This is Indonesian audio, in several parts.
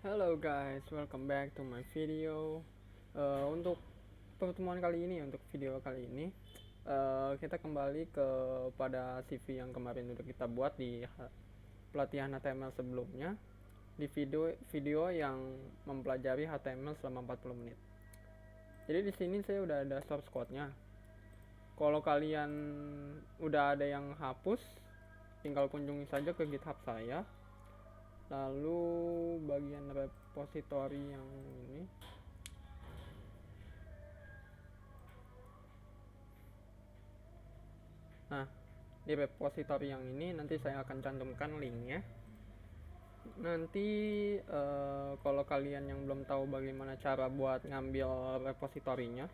Hello guys, welcome back to my video. Untuk pertemuan kali ini, untuk video kali ini, kita kembali kepada CV yang kemarin udah kita buat di pelatihan HTML sebelumnya, di video yang mempelajari HTML selama 40 menit. Jadi di sini saya udah ada source code-nya. Kalau kalian udah ada yang hapus, tinggal kunjungi saja ke GitHub saya. Lalu bagian repository yang ini, nah di repository yang ini nanti saya akan cantumkan linknya. Nanti kalau kalian yang belum tahu bagaimana cara buat ngambil repositorinya,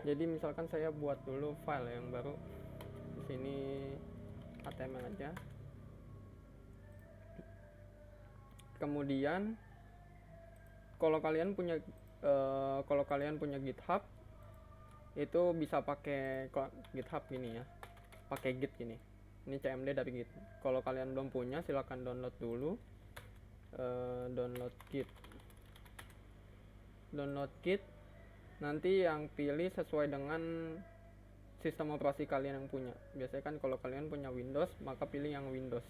jadi misalkan saya buat dulu file yang baru di sini, HTML aja. Kemudian kalau kalian punya GitHub, itu bisa pakai GitHub gini ya, pakai Git gini. Ini CMD dari Git. Kalau kalian belum punya, silahkan download dulu. Download Git. Nanti yang pilih sesuai dengan sistem operasi kalian yang punya. Biasanya kan kalau kalian punya Windows, maka pilih yang Windows.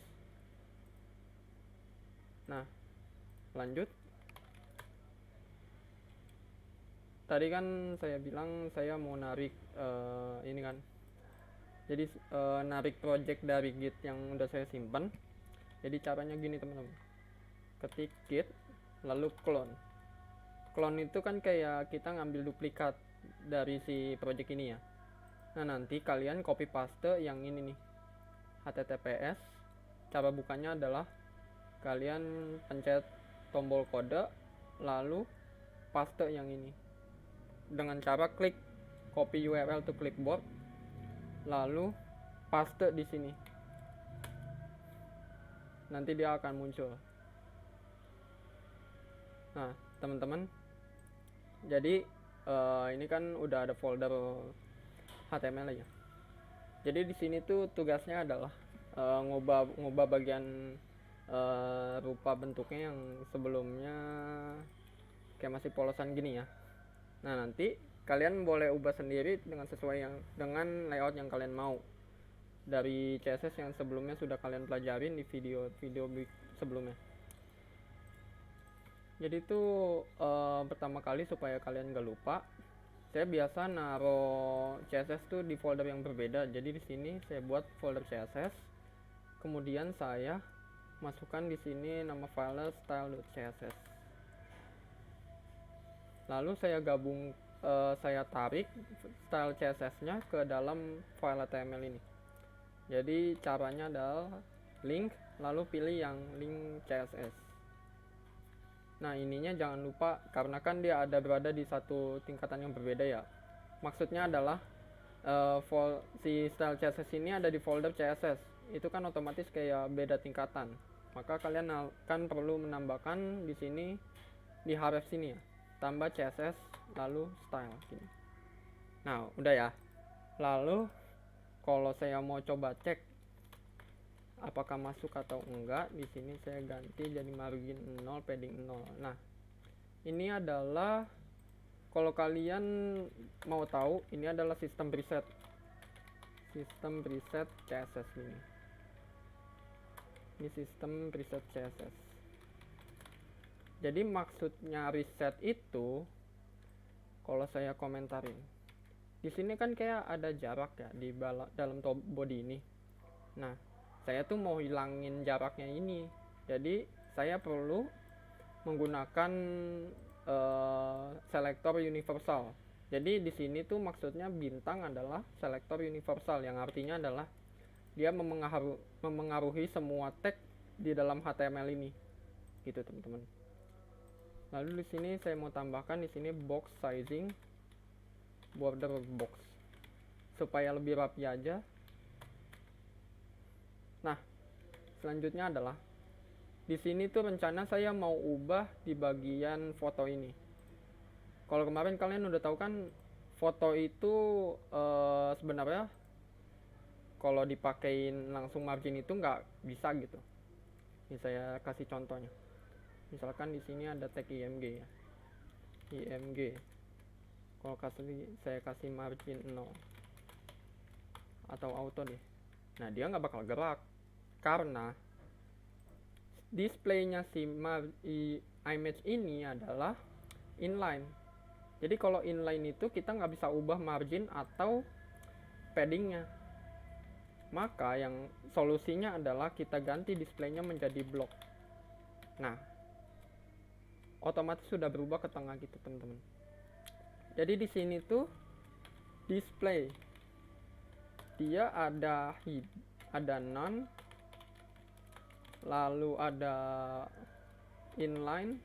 Nah, lanjut. Tadi kan saya bilang saya mau narik ini kan. Jadi narik project dari Git yang udah saya simpan. Jadi caranya gini teman-teman. Ketik Git, lalu clone. Clone itu kan kayak kita ngambil duplikat dari si project ini ya. Nah nanti kalian copy paste yang ini nih, HTTPS. Cara bukanya adalah kalian pencet tombol kode, lalu paste yang ini dengan cara klik copy URL to clipboard, lalu paste di sini. Nanti dia akan muncul. Nah teman-teman, jadi ini kan udah ada folder HTML ya. Jadi di sini tuh tugasnya adalah ngubah bagian rupa bentuknya yang sebelumnya kayak masih polosan gini ya. Nah nanti kalian boleh ubah sendiri dengan layout yang kalian mau dari CSS yang sebelumnya sudah kalian pelajarin di video sebelumnya. Jadi itu pertama kali supaya kalian gak lupa, saya biasa naruh CSS tuh di folder yang berbeda. Jadi di sini saya buat folder CSS, kemudian saya masukkan di sini nama file style.css. Lalu saya tarik style CSS-nya ke dalam file HTML ini. Jadi caranya adalah link, lalu pilih yang link CSS. Nah ininya jangan lupa, karena kan dia berada di satu tingkatan yang berbeda ya. Maksudnya adalah si style CSS ini ada di folder CSS. Itu kan otomatis kayak beda tingkatan. Maka kalian akan perlu menambahkan di sini, di href sini ya, tambah CSS lalu style gini. Nah udah ya. Lalu kalau saya mau coba cek apakah masuk atau enggak, di sini saya ganti jadi margin 0, padding 0. Nah ini adalah, kalau kalian mau tahu, ini adalah sistem preset CSS ini. Ini sistem preset CSS. Jadi maksudnya reset itu, kalau saya komentarin, di sini kan kayak ada jarak ya di dalam body ini. Nah, saya tuh mau hilangin jaraknya ini. Jadi saya perlu menggunakan selektor universal. Jadi di sini tuh maksudnya bintang adalah selektor universal, yang artinya adalah dia memengaruhi semua tag di dalam HTML ini. Gitu teman-teman. Lalu di sini saya mau tambahkan di sini box sizing, border box, supaya lebih rapi aja. Nah, selanjutnya adalah di sini tuh rencana saya mau ubah di bagian foto ini. Kalau kemarin kalian udah tahu kan, foto itu sebenarnya kalau dipakein langsung margin itu nggak bisa gitu. Ini saya kasih contohnya. Misalkan di sini ada tag img ya, img. Kalau saya kasih margin 0 atau auto deh, nah dia nggak bakal gerak karena displaynya si image ini adalah inline. Jadi kalau inline itu kita nggak bisa ubah margin atau paddingnya. Maka yang solusinya adalah kita ganti displaynya menjadi block. Nah, otomatis sudah berubah ke tengah gitu teman-teman. Jadi di sini tuh display dia ada none, lalu ada inline,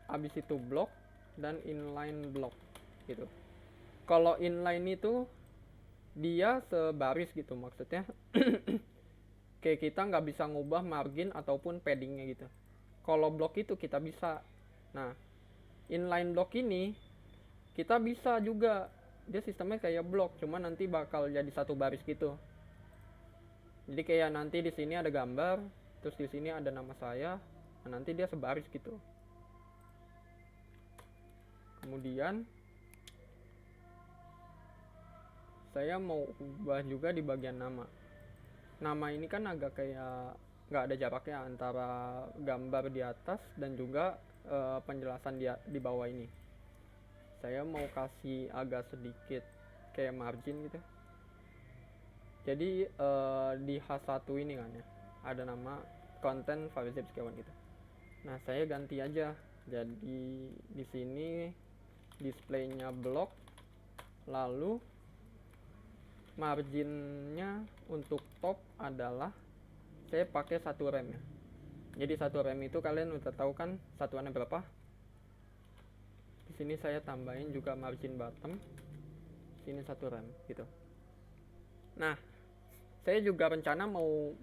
habis itu block dan inline block gitu. Kalau inline itu dia sebaris gitu, maksudnya kayak kita nggak bisa ngubah margin ataupun paddingnya gitu. Kalau block itu kita bisa. Nah, inline block ini kita bisa juga, dia sistemnya kayak block, cuma nanti bakal jadi satu baris gitu. Jadi kayak nanti di sini ada gambar, terus di sini ada nama saya, nah nanti dia sebaris gitu. Kemudian saya mau ubah juga di bagian nama. Nama ini kan agak kayak nggak ada jaraknya antara gambar di atas dan juga penjelasan di bawah ini. Saya mau kasih agak sedikit kayak margin gitu. Jadi di H1 ini kan ya ada nama content variable sekawan gitu. Nah, saya ganti aja. Jadi di sini displaynya block, lalu marginnya untuk top adalah saya pakai 1 rem ya. Jadi 1 rem itu kalian udah tahu kan satuannya berapa. Di sini saya tambahin juga margin bottom, sini 1 rem gitu. Nah, saya juga rencana mau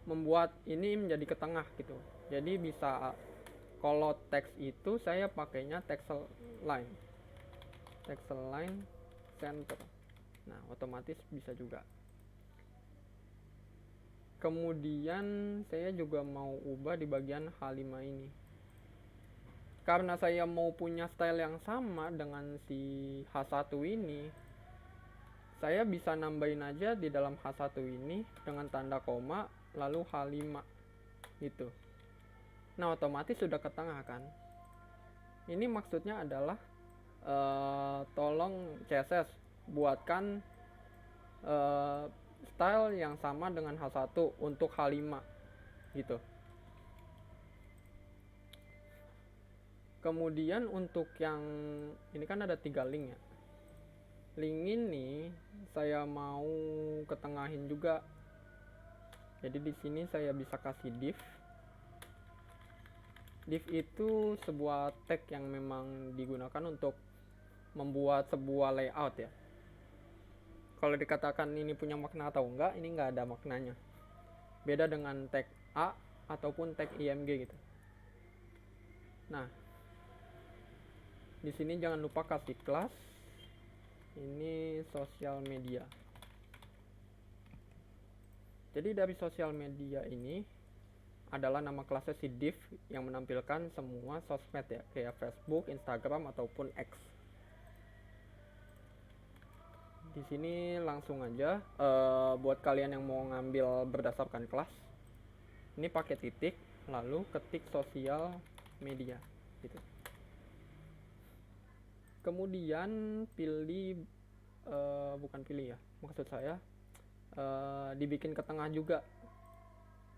membuat ini menjadi ke tengah gitu. Jadi bisa kalau teks itu saya pakainya text line center. Nah, otomatis bisa juga. Kemudian saya juga mau ubah di bagian H5 ini. Karena saya mau punya style yang sama dengan si H1 ini, saya bisa nambahin aja di dalam H1 ini dengan tanda koma lalu H5 gitu. Nah, otomatis sudah ke tengah kan. Ini maksudnya adalah tolong CSS buatkan style yang sama dengan H1 untuk H5 gitu. Kemudian untuk yang ini kan ada 3 link ya. Link ini saya mau ketengahin juga. Jadi di sini saya bisa kasih div. Div itu sebuah tag yang memang digunakan untuk membuat sebuah layout ya. Kalau dikatakan ini punya makna atau enggak, ini enggak ada maknanya. Beda dengan tag A ataupun tag img gitu. Nah, di sini jangan lupa kasih kelas. Ini sosial media. Jadi dari sosial media ini adalah nama kelasnya si div yang menampilkan semua sosmed ya, kayak Facebook, Instagram ataupun X. Di sini langsung aja buat kalian yang mau ngambil berdasarkan kelas, ini pakai titik lalu ketik sosial media gitu. Kemudian pilih bukan pilih ya, maksud saya dibikin ke tengah juga.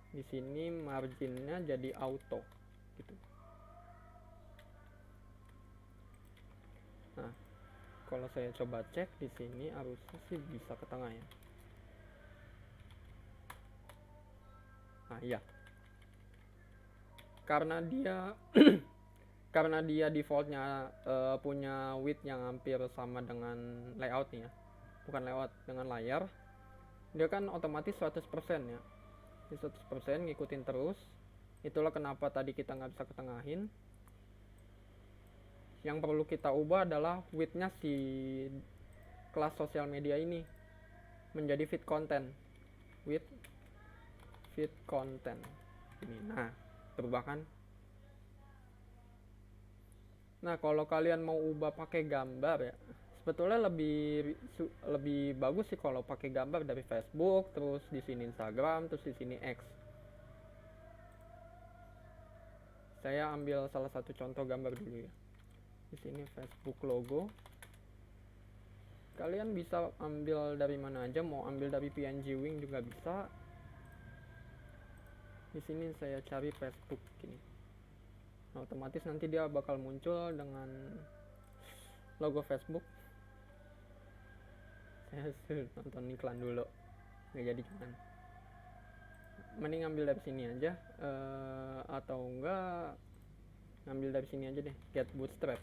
Di sini marginnya jadi auto gitu. Nah, kalau saya coba cek di sini harusnya sih bisa ke tengah ya. Nah, iya. Karena dia karena dia defaultnya punya width yang hampir sama dengan layout nih ya. Bukan layout, dengan layar. Dia kan otomatis 100% ya. 100% ngikutin terus. Itulah kenapa tadi kita nggak bisa ketengahin. Yang perlu kita ubah adalah width-nya si kelas sosial media ini menjadi feed content. With feed content ini. Nah, berubah kan. Nah, kalau kalian mau ubah pakai gambar ya, sebetulnya lebih bagus sih kalau pakai gambar dari Facebook, terus di sini Instagram, terus di sini X. Saya ambil salah satu contoh gambar dulu ya. Di sini Facebook logo. Kalian bisa ambil dari mana aja, mau ambil dari PNG Wing juga bisa. Di sini saya cari Facebook gini. Nah, otomatis nanti dia bakal muncul dengan logo Facebook. Saya suruh nonton iklan dulu, nggak jadi cuman. Mending ngambil dari sini aja, atau enggak ngambil dari sini aja deh, get bootstrap.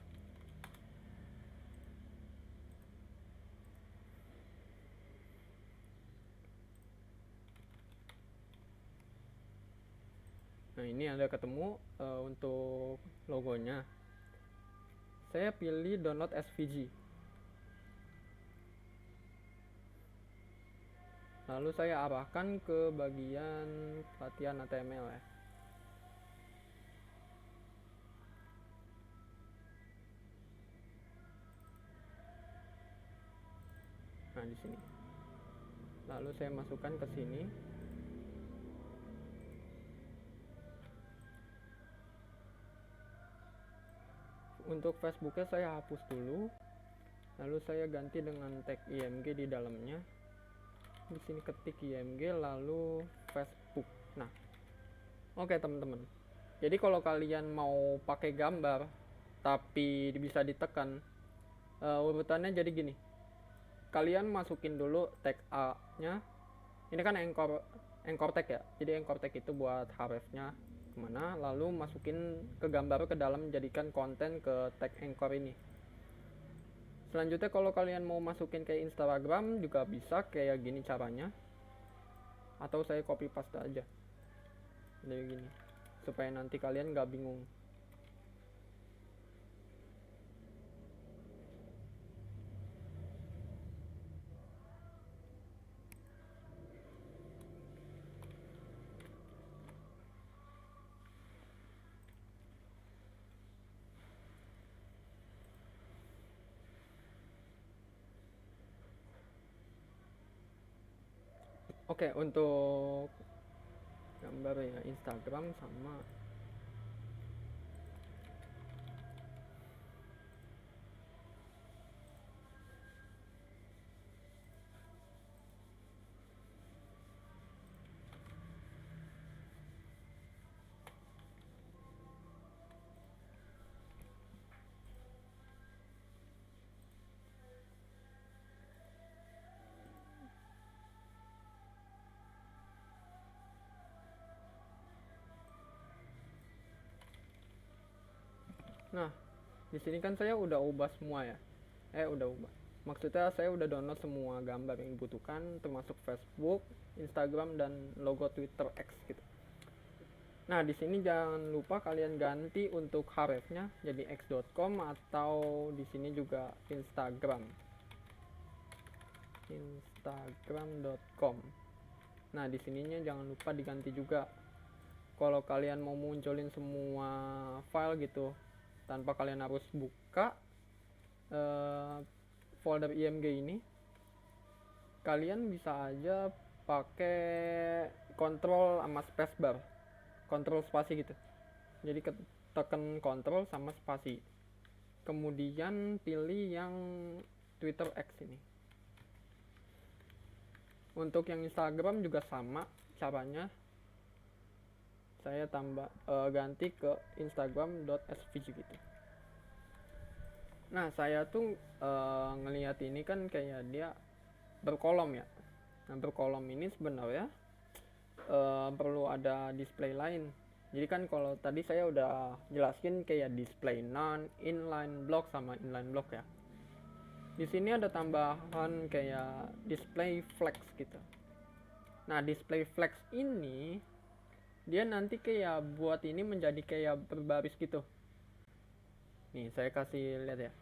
Nah, ini ada ketemu untuk logonya. Saya pilih download SVG. Lalu saya arahkan ke bagian latihan HTML ya. Nah, di sini. Lalu saya masukkan ke sini. Untuk Facebooknya saya hapus dulu. Lalu saya ganti dengan tag IMG di dalamnya. Di sini ketik IMG lalu Facebook. Nah, oke teman-teman. Jadi kalau kalian mau pakai gambar tapi bisa ditekan, urutannya jadi gini. Kalian masukin dulu tag A-nya. Ini kan anchor tag ya. Jadi anchor tag itu buat href-nya kemana, lalu masukin ke gambar ke dalam, jadikan konten ke tag anchor ini. Selanjutnya kalau kalian mau masukin ke Instagram juga bisa kayak gini caranya, atau saya copy paste aja jadi gini supaya nanti kalian nggak bingung. Oke, untuk gambar ya Instagram sama nah di sini kan saya udah ubah semua ya. Udah ubah. Maksudnya saya udah download semua gambar yang dibutuhkan, termasuk Facebook, Instagram, dan logo Twitter X gitu. Nah, di sini jangan lupa kalian ganti untuk href-nya jadi x.com atau di sini juga Instagram. Instagram.com. Nah, di sininya jangan lupa diganti juga. Kalau kalian mau munculin semua file gitu tanpa kalian harus buka folder IMG ini, kalian bisa aja pakai kontrol sama spacebar, kontrol spasi gitu. Jadi tekan kontrol sama spasi, kemudian pilih yang Twitter X ini. Untuk yang Instagram juga sama caranya, saya ganti ke instagram.svg gitu. Nah, saya tuh ngelihat ini kan kayak dia berkolom ya. Nah, berkolom ini sebenarnya perlu ada display lain. Jadi kan kalau tadi saya udah jelasin kayak display none, inline block sama inline block ya. Di sini ada tambahan kayak display flex gitu. Nah, display flex ini dia nanti kayak buat ini menjadi kayak berbaris gitu. Nih, saya kasih lihat ya.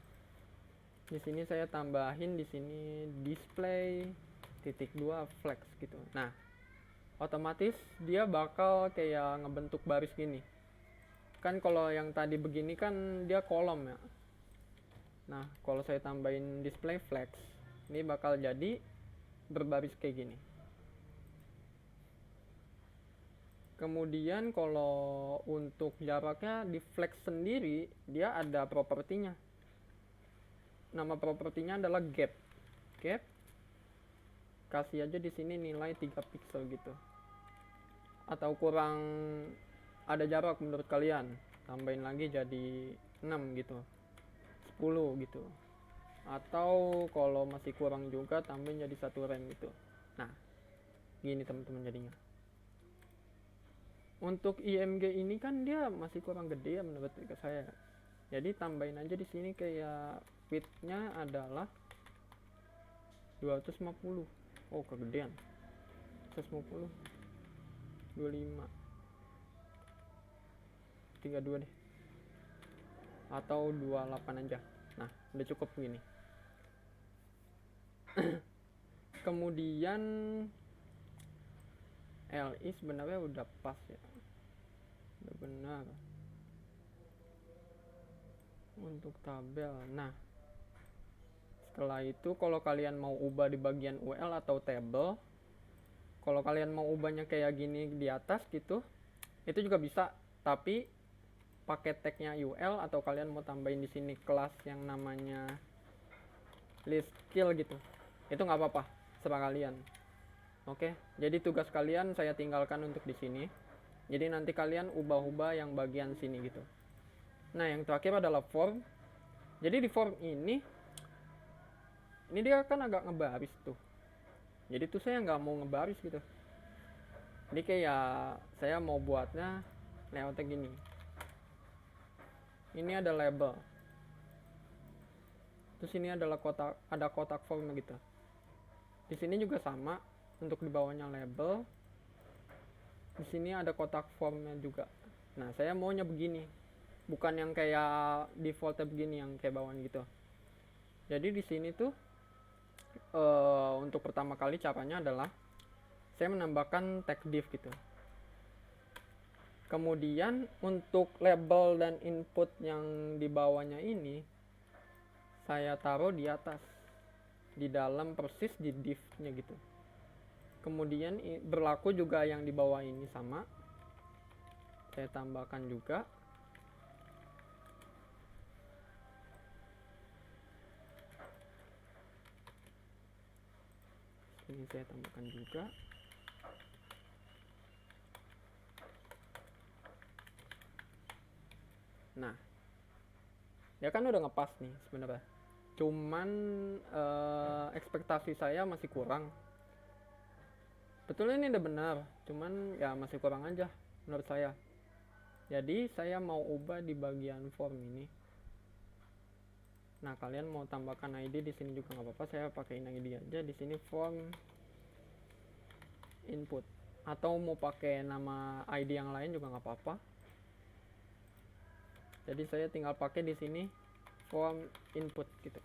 Di sini saya tambahin di sini display .2 flex gitu. Nah, otomatis dia bakal kayak ngebentuk baris gini. Kan kalau yang tadi begini kan dia kolom ya. Nah, kalau saya tambahin display flex, ini bakal jadi berbaris kayak gini. Kemudian kalau untuk jaraknya di flex sendiri, dia ada propertinya. Nama propertinya adalah gap. Gap kasih aja di sini nilai 3 pixel gitu. Atau kurang ada jarak menurut kalian, tambahin lagi jadi 6 gitu. 10 gitu. Atau kalau masih kurang juga tambahin jadi 1 rem gitu. Nah, gini teman-teman jadinya. Untuk IMG ini kan dia masih kurang gede ya menurut saya. Jadi tambahin aja di sini kayak width-nya adalah 250. Oh, kegedean. 150. 25. 32 deh. Atau 28 aja. Nah, udah cukup gini. Kemudian LI sebenarnya udah pas ya. Udah benar. Untuk tabel. Nah, setelah itu kalau kalian mau ubah di bagian UL atau table, kalau kalian mau ubahnya kayak gini di atas gitu, itu juga bisa, tapi pakai tagnya UL atau kalian mau tambahin di sini kelas yang namanya list skill gitu. Itu nggak apa-apa, serah kalian. Oke, jadi tugas kalian saya tinggalkan untuk di sini. Jadi nanti kalian ubah-ubah yang bagian sini gitu. Nah, yang terakhir adalah form. Jadi di form ini dia kan agak ngebaris tuh. Jadi tuh saya nggak mau ngebaris gitu. Jadi kayak saya mau buatnya layoutnya gini. Ini ada label. Terus ini adalah kotak formnya gitu. Di sini juga sama, untuk di bawahnya label. Di sini ada kotak formnya juga. Nah, saya maunya begini. Bukan yang kayak defaultnya begini yang kayak bawaan gitu. Jadi di sini tuh untuk pertama kali caranya adalah saya menambahkan tag div gitu. Kemudian untuk label dan input yang di bawahnya ini saya taruh di atas, di dalam persis di div-nya gitu. Kemudian berlaku juga yang di bawah ini sama. Saya tambahkan juga. Ini saya tambahkan juga. Nah, ya kan udah ngepas nih sebenarnya. Cuman ekspektasi saya masih kurang. Betulnya ini udah benar, cuman ya masih kurang aja menurut saya. Jadi saya mau ubah di bagian form ini. Nah, kalian mau tambahkan ID di sini juga nggak apa-apa. Saya pakaiin ID aja di sini, form input. Atau mau pakai nama ID yang lain juga nggak apa-apa. Jadi saya tinggal pakai di sini form input gitu.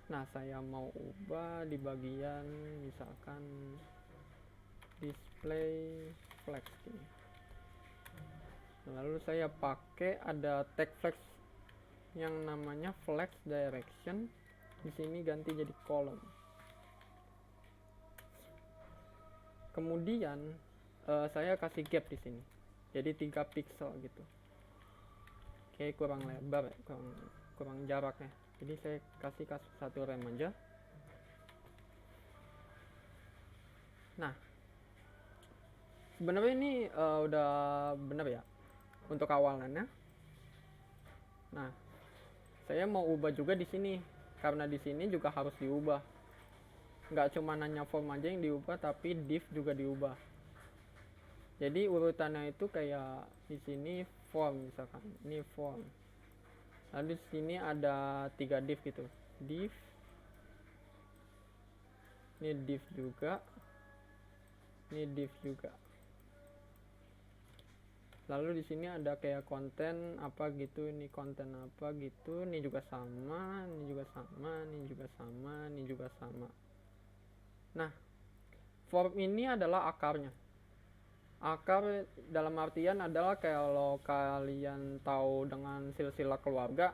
Nah, saya mau ubah di bagian misalkan display flex gini. Lalu saya pakai ada tag flex yang namanya flex direction. Di sini ganti jadi kolom. Kemudian saya kasih gap di sini. Jadi 3 pixel gitu. Oke, kurang lebar, kurang jaraknya. Jadi saya kasih 1 rem aja. Nah, sebenarnya ini udah bener ya untuk awalannya. Nah, saya mau ubah juga di sini karena di sini juga harus diubah. Nggak cuma nanya form aja yang diubah, tapi div juga diubah. Jadi urutannya itu kayak di sini form misalkan, ini form. Lalu di sini ada 3 div gitu. Div. Ini div juga. Ini div juga. Lalu di sini ada kayak konten apa gitu, ini konten apa gitu, ini juga sama, ini juga sama, ini juga sama, ini juga sama. Nah, form ini adalah akarnya. Akar dalam artian adalah kalau kalian tahu dengan silsilah keluarga,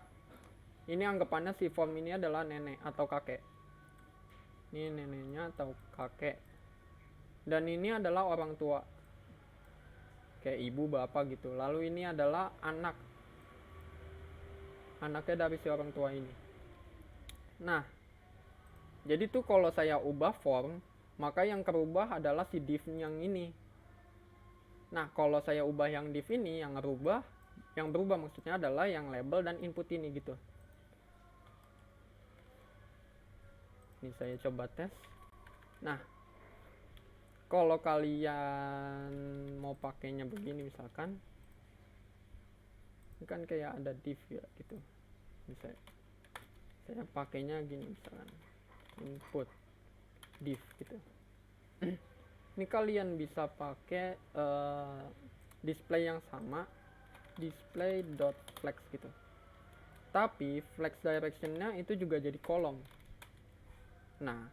ini anggapannya si form ini adalah nenek atau kakek. Ini neneknya atau kakek. Dan ini adalah orang tua. Kayak ibu, bapak gitu. Lalu ini adalah anak. Anaknya dari si orang tua ini. Nah, jadi tuh kalau saya ubah form, maka yang kerubah adalah si div yang ini. Nah, kalau saya ubah yang div ini, yang berubah maksudnya adalah yang label dan input ini gitu. Ini saya coba tes. Nah, kalau kalian mau pakainya begini misalkan, ini kan kayak ada div ya gitu. Bisa saya pakainya gini misalkan, input div gitu. Ini kalian bisa pakai display yang sama, display.flex gitu. Tapi flex directionnya itu juga jadi kolom. Nah,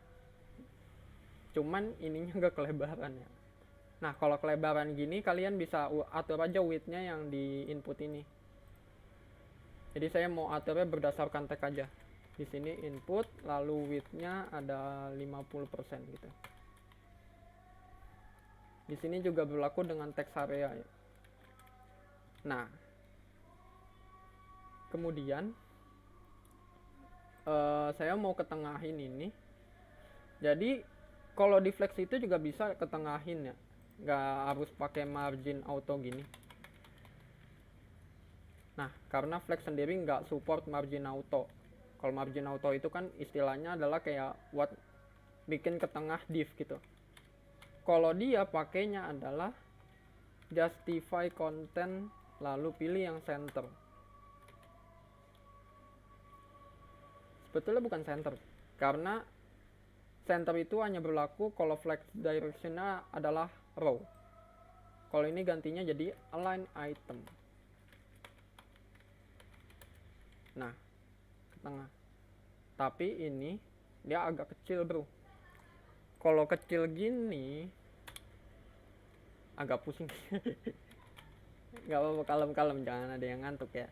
cuman ininya nggak kelebaran ya. Nah, kalau kelebaran gini kalian bisa atur aja widthnya yang di input ini. Jadi saya mau aturnya berdasarkan tag aja. Di sini input, lalu widthnya ada 50% gitu. Di sini juga berlaku dengan text area ya. Nah, kemudian saya mau ketengahin ini. Jadi kalau di flex itu juga bisa ketengahin ya, nggak harus pakai margin auto gini. Nah, karena flex sendiri nggak support margin auto. Kalau margin auto itu kan istilahnya adalah kayak buat bikin ke tengah div gitu. Kalau dia pakainya adalah justify content lalu pilih yang center. Sebetulnya bukan center, karena center itu hanya berlaku kalau flex directionnya adalah row. Kalau ini gantinya jadi align item. Nah, ke tengah. Tapi ini dia agak kecil bro. Kalau kecil gini agak pusing. Gak apa-apa, kalem-kalem, jangan ada yang ngantuk ya.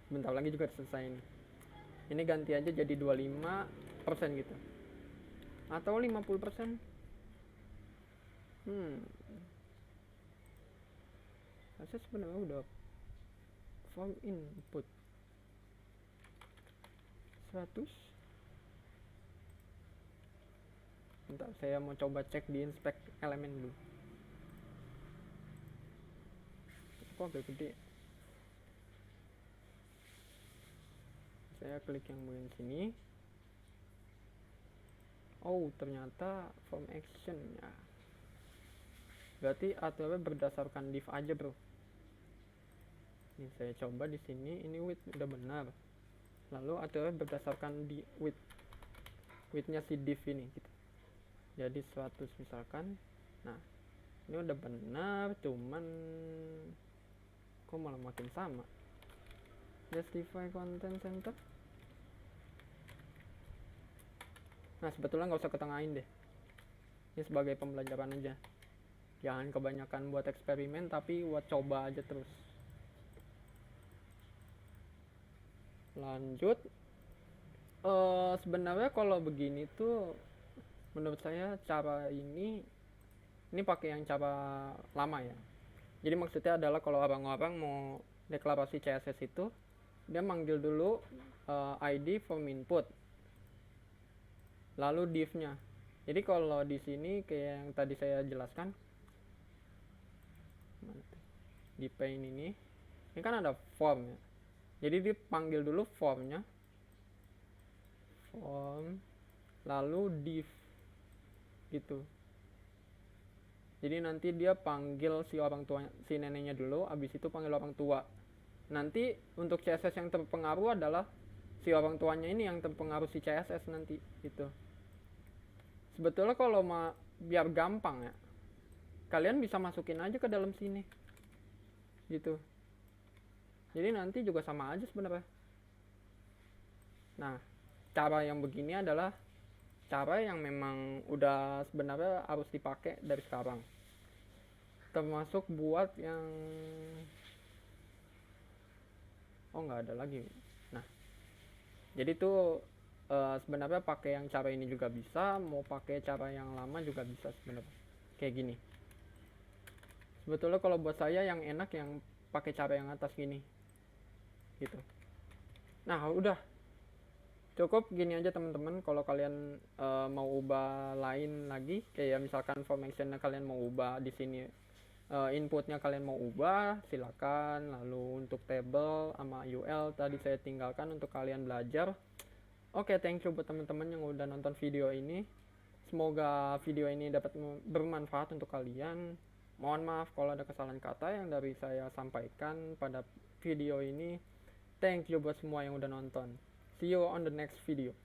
Bentar lagi juga selesai ini. Ini ganti aja jadi 25% gitu. Atau 50%. Saya sebenarnya udah form input 100. Bentar, saya mau coba cek di inspect elemen dulu. Kok agak gede? Saya klik yang bagian sini. Oh, ternyata form action ya. Berarti aturnya berdasarkan div aja, bro. Ini saya coba di sini, ini width udah benar. Lalu aturnya berdasarkan di widthnya si div ini gitu. Jadi 100 misalkan. Nah, ini udah benar, cuman kok malah makin sama. Justify content center. Nah, sebetulnya nggak usah ketengahin deh. Ini sebagai pembelajaran aja. Jangan kebanyakan buat eksperimen, tapi buat coba aja terus. Lanjut. Sebenarnya kalau begini tuh, menurut saya cara ini pakai yang cara lama ya. Jadi maksudnya adalah kalau orang-orang mau deklarasi CSS itu, dia manggil dulu ID form input, lalu div-nya. Jadi kalau di sini kayak yang tadi saya jelaskan, di pane ini kan ada form ya. Jadi dipanggil dulu formnya, form, lalu div gitu. Jadi nanti dia panggil si orang tua, si neneknya dulu, abis itu panggil orang tua. Nanti untuk CSS yang terpengaruh adalah si orang tuanya ini yang terpengaruh si CSS nanti gitu. Sebetulnya kalau biar gampang ya, kalian bisa masukin aja ke dalam sini gitu. Jadi nanti juga sama aja sebenarnya. Nah, cara yang begini adalah cara yang memang udah sebenarnya harus dipakai dari sekarang. termasuk buat yang nggak ada lagi. Nah, jadi tuh sebenarnya pakai yang cara ini juga bisa, mau pakai cara yang lama juga bisa sebenarnya. Kayak gini. Sebetulnya kalau buat saya yang enak yang pakai cara yang atas gini. Gitu. Nah, udah. Cukup gini aja teman-teman. Kalau kalian mau ubah lain lagi, kayak misalkan formationnya kalian mau ubah di sini, inputnya kalian mau ubah, silakan. Lalu untuk table sama UL tadi saya tinggalkan untuk kalian belajar. Oke, thank you buat teman-teman yang udah nonton video ini. Semoga video ini dapat bermanfaat untuk kalian. Mohon maaf kalau ada kesalahan kata yang dari saya sampaikan pada video ini. Thank you buat semua yang udah nonton. See you on the next video.